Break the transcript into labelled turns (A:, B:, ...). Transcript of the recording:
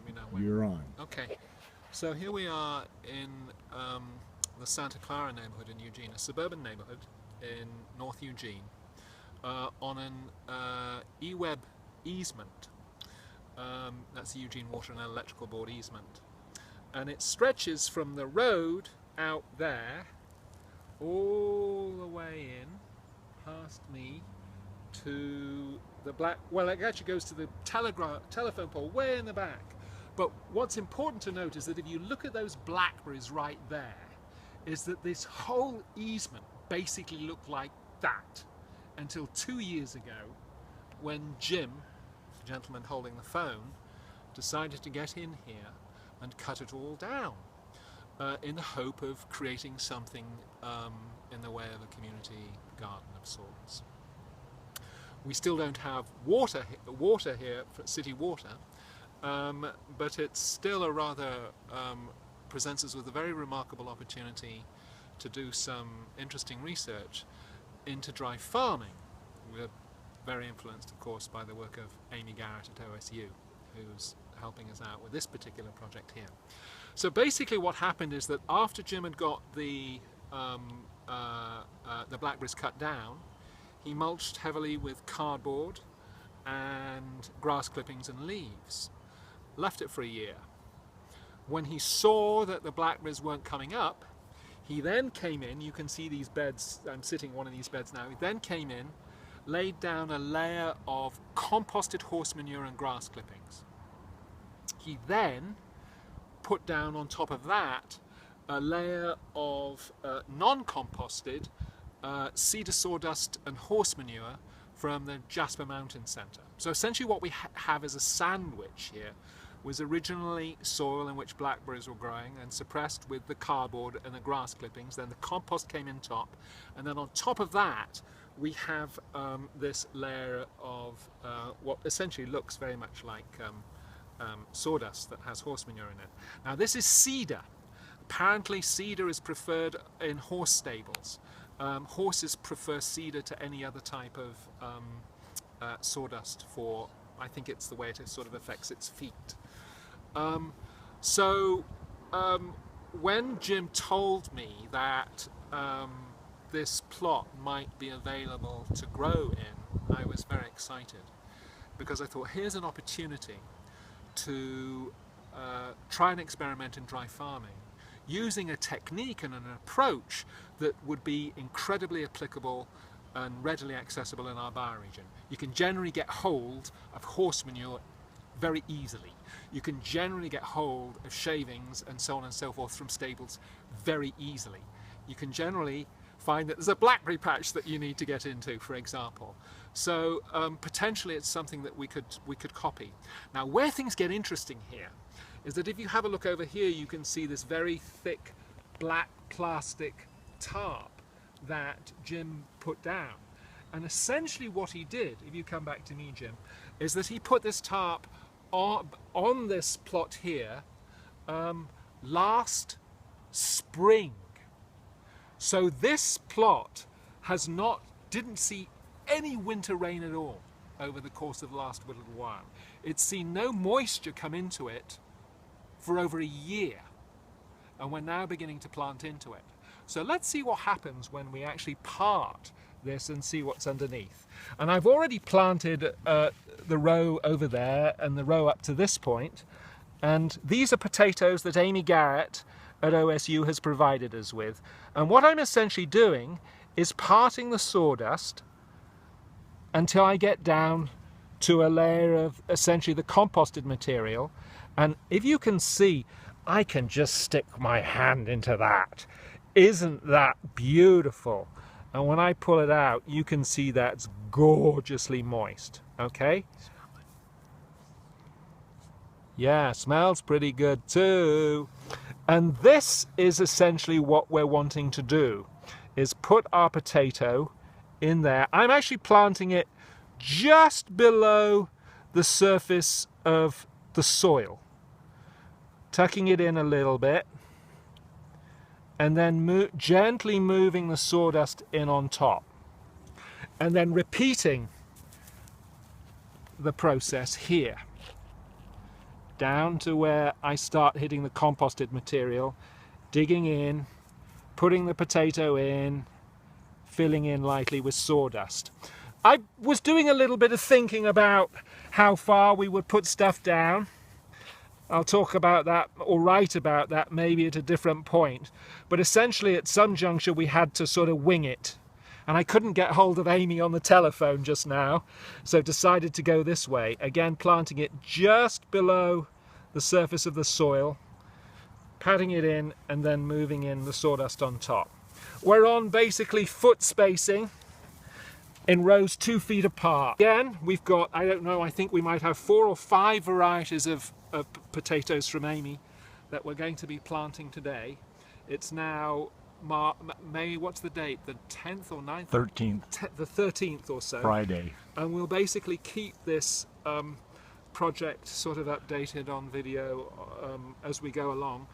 A: let me know when.
B: You're on.
A: Okay, so here we are in the Santa Clara neighborhood in Eugene, a suburban neighborhood in North Eugene, on an eWeb easement. That's the Eugene Water and Electrical Board easement. And it stretches from the road out there all the way in, past me, to the well, it actually goes to the telephone pole way in the back. But what's important to note is that if you look at those blackberries right there, is that this whole easement basically looked like that until 2 years ago, when Jim, the gentleman holding the phone, decided to get in here and cut it all down in the hope of creating something in the way of a community garden of sorts. We still don't have water here, for city water, but it's still a rather, presents us with a very remarkable opportunity to do some interesting research into dry farming. We're very influenced, of course, by the work of Amy Garrett at OSU, who's helping us out with this particular project here. So basically what happened is that after Jim had got the blackberries cut down, he mulched heavily with cardboard and grass clippings and leaves. Left it for a year. When he saw that the blackberries weren't coming up, he then came in, you can see these beds, I'm sitting in one of these beds now, he then came in, laid down a layer of composted horse manure and grass clippings. He then put down on top of that a layer of non-composted cedar sawdust and horse manure from the Jasper Mountain Center. So essentially what we have as a sandwich here was originally soil in which blackberries were growing and suppressed with the cardboard and the grass clippings. Then the compost came in top, and then on top of that we have this layer of what essentially looks very much like sawdust that has horse manure in it. Now this is cedar. Apparently cedar is preferred in horse stables. Horses prefer cedar to any other type of sawdust for, I think it's the way it sort of affects its feet. When Jim told me that this plot might be available to grow in, I was very excited, because I thought here's an opportunity to try and experiment in dry farming using a technique and an approach that would be incredibly applicable and readily accessible in our bioregion. You can generally get hold of horse manure very easily. You can generally get hold of shavings and so on and so forth from stables very easily. You can generally find that there's a blackberry patch that you need to get into, for example. So potentially it's something that we could copy. Now where things get interesting here is that if you have a look over here, you can see this very thick black plastic tarp that Jim put down. And essentially what he did, if you come back to me, Jim, is that he put this tarp on this plot here last spring. So this plot didn't see any winter rain at all over the course of the last little while. It's seen no moisture come into it for over a year, and we're now beginning to plant into it. So let's see what happens when we actually part this and see what's underneath. And I've already planted the row over there and the row up to this point, and these are potatoes that Amy Garrett at OSU has provided us with. And what I'm essentially doing is parting the sawdust until I get down to a layer of essentially the composted material. And if you can see, I can just stick my hand into that. Isn't that beautiful? And when I pull it out, you can see that's gorgeously moist, okay? Yeah, smells pretty good too. And this is essentially what we're wanting to do, is put our potato in there. I'm actually planting it just below the surface of the soil, tucking it in a little bit, and then gently moving the sawdust in on top, and then repeating the process here. down to where I start hitting the composted material, digging in, putting the potato in, filling in lightly with sawdust. I was doing a little bit of thinking about how far we would put stuff down. I'll talk about that or write about that maybe at a different point. But essentially at some juncture we had to sort of wing it. And I couldn't get hold of Amy on the telephone just now, so decided to go this way. Again, planting it just below the surface of the soil, patting it in, and then moving in the sawdust on top. We're on basically foot spacing in rows 2 feet apart. Again, we've got, I don't know, I think we might have 4 or 5 varieties of potatoes from Amy that we're going to be planting today. It's now May, what's the date? The 10th or 9th?
B: 13th.
A: The 13th or so.
B: Friday.
A: And we'll basically keep this project sort of updated on video as we go along.